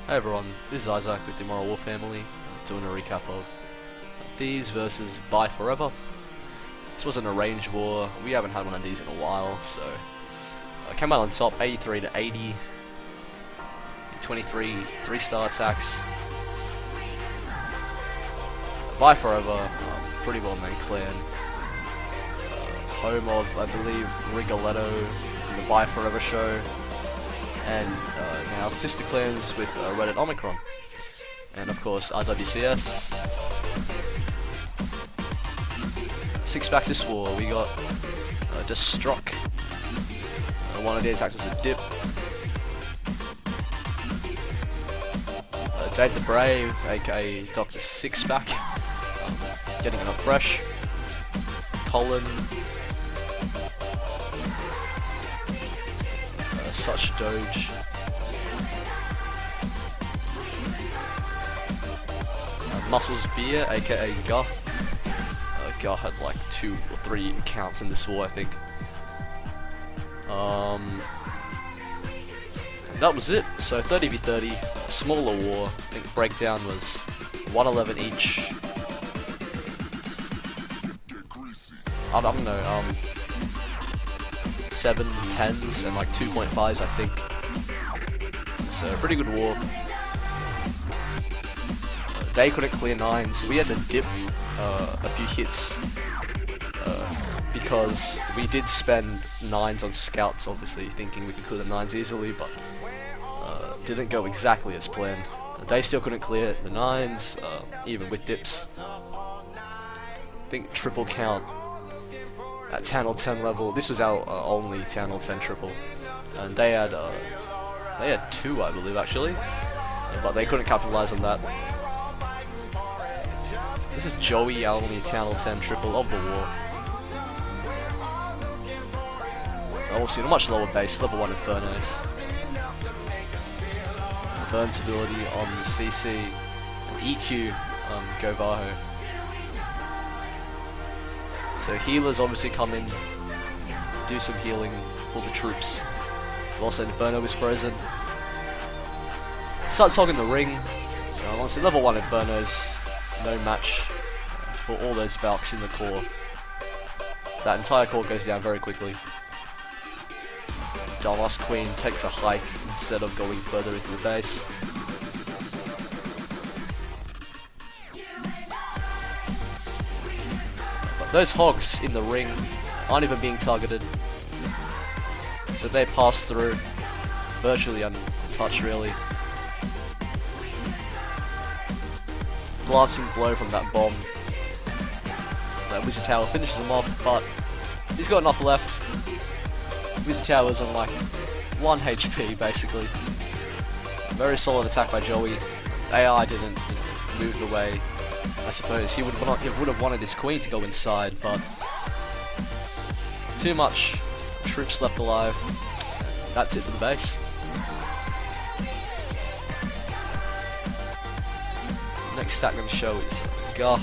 Hey everyone, this is Isaac with the Immoral family, doing a recap of Thieves versus ByeForever. This was an arranged war. We haven't had one of these in a while, so I came out on top 83 to 80. 23 3-star attacks. ByeForever, pretty well known clan. Home of, I believe, Rigoletto in the ByeForever show. And now sister clans with Reddit Omicron, and of course RWCS. 6 packs this war. We got Destruct. One of the attacks was a dip. Date the Brave, aka Dr. 6-pack, getting enough fresh. Colin. Such Doge. Muscles Beer, aka Guff. Guff had like 2 or 3 accounts in this war, I think. That was it. So 30v30, smaller war. I think breakdown was 111 each. I don't know. 7 10s and like 2.5s, I think. So pretty good war. They couldn't clear 9s. We had to dip a few hits because we did spend 9s on scouts, obviously thinking we could clear the 9s easily, but didn't go exactly as planned. They still couldn't clear the 9s, even with dips. I think triple count at 10 or 10 level. This was our only 10 or 10 triple, and they had 2, I believe, actually, but they couldn't capitalize on that. This is Joey, our only 10 or 10 triple of the war. Obviously, a much lower base, level 1 Infernos. Burnt ability on the CC, and EQ Go Bajo. So healers obviously come in, do some healing for the troops. Also Inferno is frozen. Starts hogging the ring. Honestly, level 1 Infernos, no match for all those Valks in the core. That entire core goes down very quickly. Dallas Queen takes a hike instead of going further into the base. Those hogs in the ring aren't even being targeted, so they pass through, virtually untouched really. Blasting blow from that bomb. That Wizard Tower finishes him off, but he's got enough left. Wizard Tower's on like 1 HP basically. Very solid attack by Joey. AI didn't move the way. I suppose he would have wanted his queen to go inside, but too much troops left alive. That's it for the base. Next stack I'm going to show is Gah.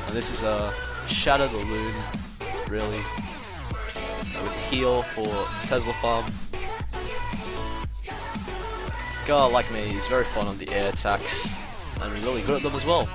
And this is a Shatter the Loon, really. With the heal for Tesla Farm. Gah, like me, is very fond of the air attacks and really good at them as well.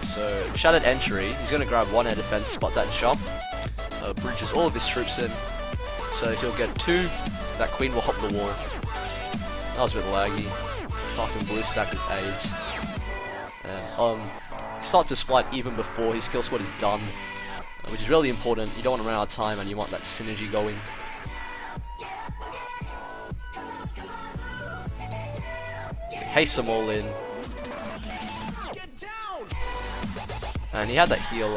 So, Shattered Entry, he's going to grab 1 air defense, but that jump bridges all of his troops in. So if he'll get 2, that queen will hop the wall. That was a bit laggy. Fucking blue stack his aids. And, starts his flight even before his kill squad is done, which is really important. You don't want to run out of time and you want that synergy going. Haste them all in. And he had that heal.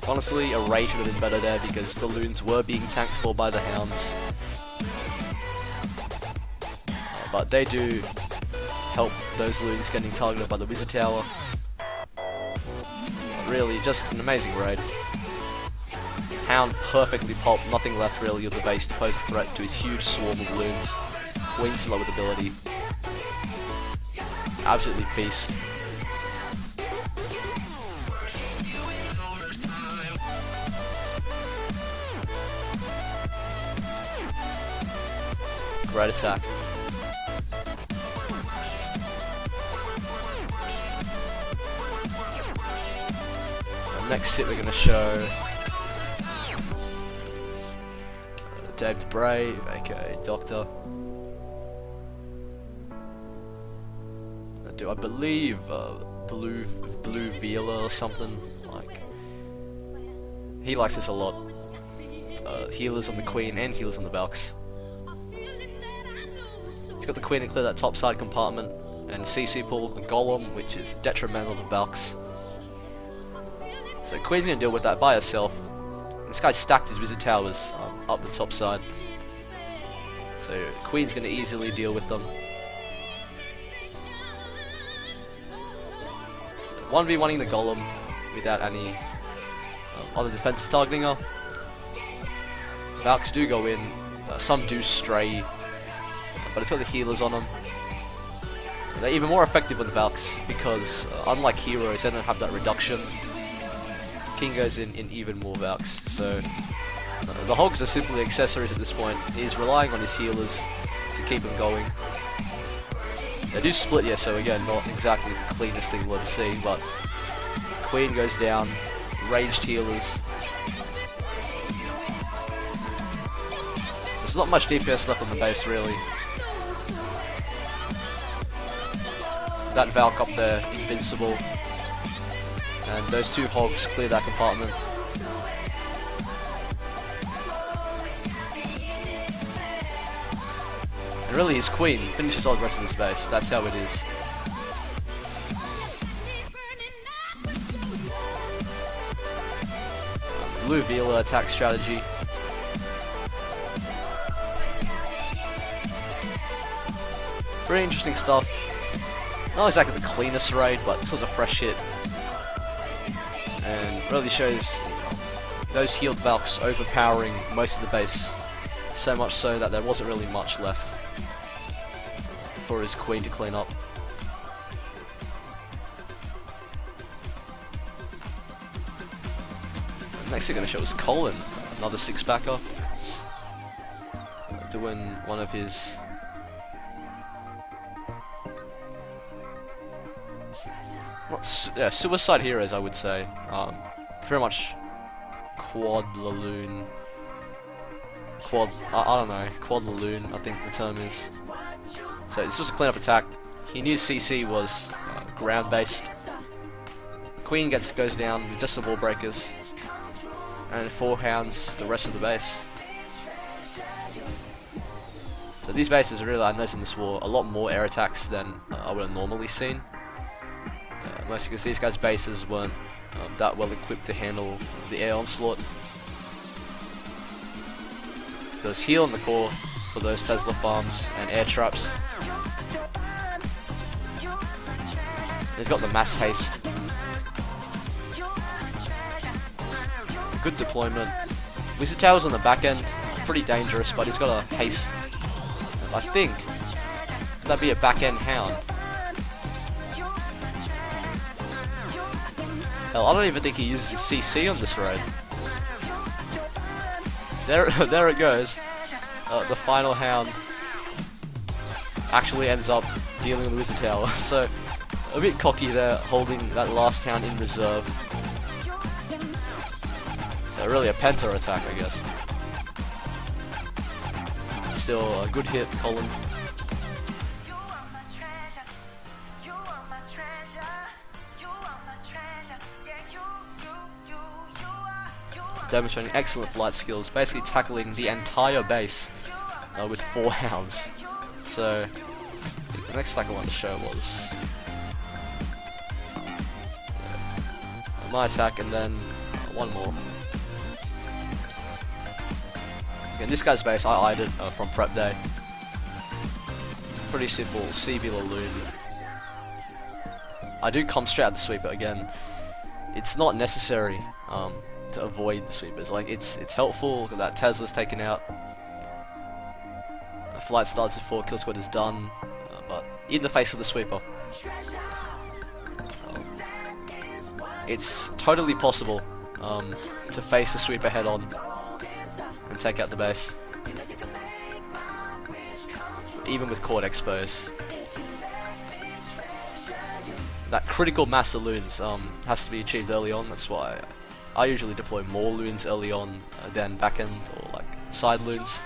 Honestly, a rage would have been better there because the loons were being tanked for by the hounds. But they do help those loons getting targeted by the Wizard Tower. Really, just an amazing raid. Hound perfectly pulped, nothing left really of the base to pose a threat to his huge swarm of loons. Queen slow with ability. Absolutely beast. great attack. Next hit we're going to show Dave the Brave, aka Doctor. I believe Blue Vila or something. Like, he likes this a lot. Healers on the Queen and healers on the Valks. He's got the Queen to clear that top side compartment, and CC pulls the Golem, which is detrimental to Valks. So Queen's gonna deal with that by herself. This guy stacked his wizard towers up the top side. So Queen's gonna easily deal with them. 1v1ing the Golem without any other defenses targeting her. Valks do go in, some do stray, but it's got the healers on them. They're even more effective on the Valks because unlike heroes, they don't have that reduction. King goes in even more Valks, so the Hogs are simply accessories at this point. He's relying on his healers to keep him going. They do split, yeah, so again, not exactly the cleanest thing we'll ever see, but Queen goes down, ranged healers. There's not much DPS left on the base, really. That Valk up there, invincible. And those two Hogs clear that compartment. And really his Queen finishes all the rest of the space. That's how it is. Blue Vila attack strategy. Pretty interesting stuff. Not exactly the cleanest raid, but this was a fresh hit. And really shows those healed Valks overpowering most of the base. So much so that there wasn't really much left for his Queen to clean up. Next thing I'm going to show is Colin, another 6-backer. Doing one of his suicide heroes, I would say. Pretty much quad Laloon. I don't know, quad Laloon, I think the term is. So this was a cleanup attack. He knew CC was ground based. Queen goes down with just the wall breakers, and 4 hounds the rest of the base. So these bases are really, I noticed in this war, a lot more air attacks than I would have normally seen. Mostly because these guys' bases weren't that well equipped to handle the air onslaught. There's heal in the core for those Tesla farms and air traps. He's got the mass haste. Good deployment. Wizard Towers on the back end, pretty dangerous, but he's got a haste. I think that'd be a back end hound. Hell, I don't even think he uses CC on this raid. There it goes. The final hound actually ends up dealing with the Wizard Tower. So, a bit cocky there, holding that last hound in reserve. So really a Penta attack, I guess. Still a good hit, Colin. Demonstrating excellent flight skills, basically tackling the entire base with 4 hounds. So, the next stack I wanted to show was my attack, and then one more. Again, this guy's base, I eyed it from prep day. Pretty simple, CB Laloon. I do come straight at the sweeper again. It's not necessary to avoid the sweepers. Like, it's helpful that Tesla's taken out. A flight starts before kill squad is done, but in the face of the sweeper, it's totally possible to face the sweeper head on and take out the base. even with Chord Expos, that critical mass of loons has to be achieved early on. That's why I usually deploy more loons early on than back end or like side loons.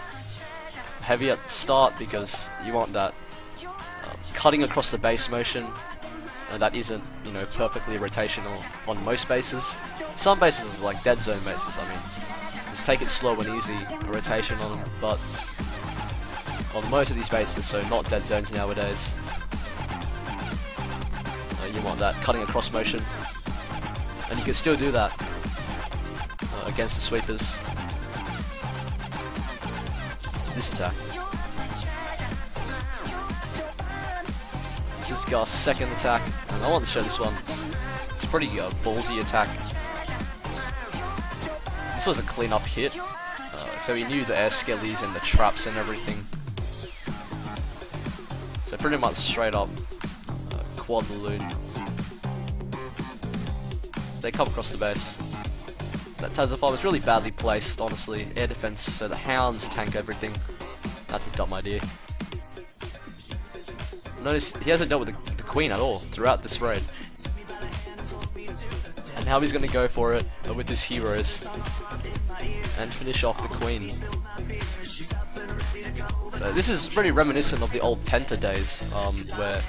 Heavy at the start because you want that cutting across the base motion that isn't, you know, perfectly rotational on most bases. Some bases are like dead zone bases. I mean, just take it slow and easy rotation on them, but on most of these bases, so not dead zones nowadays, you want that cutting across motion, and you can still do that against the sweepers. This attack. This is Gar's second attack, and I want to show this one. It's a pretty ballsy attack. This was a clean-up hit, so he knew the air skellies and the traps and everything. So pretty much straight up quad the loon. They come across the base. That Tazza was really badly placed, honestly. Air defense, so the hounds tank everything. That's a dumb idea. Notice he hasn't dealt with the queen at all throughout this raid. And now he's going to go for it with his heroes and finish off the queen. So this is pretty reminiscent of the old Penta days, where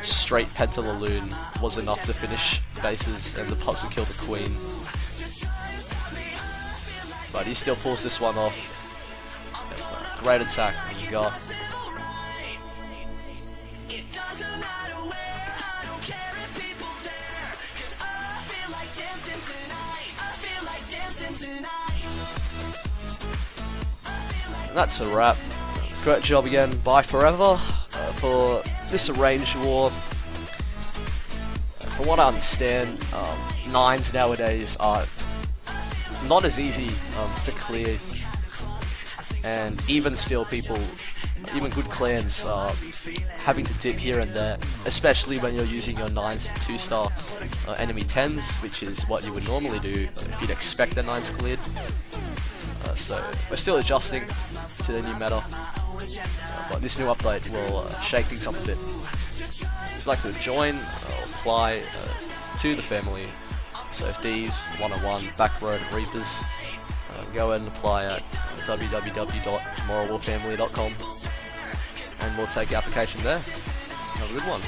straight Penta Laloon was enough to finish bases and the pups would kill the queen. But he still pulls this one off. Great attack from Gar. And that's a wrap. Great job again, ByeForever, for this arranged war. From what I understand, 9s nowadays are not as easy to clear, and even still people, even good clans are having to dip here and there, especially when you're using your 9s to 2-star enemy 10s, which is what you would normally do if you'd expect the 9s cleared. So we're still adjusting to the new meta, but this new update will shake things up a bit. If you'd like to join or apply to the family, so Thieves, 101, Back Road, Reapers, go ahead and apply at www.immoralwarfamily.com, and we'll take your application there. Have a good one.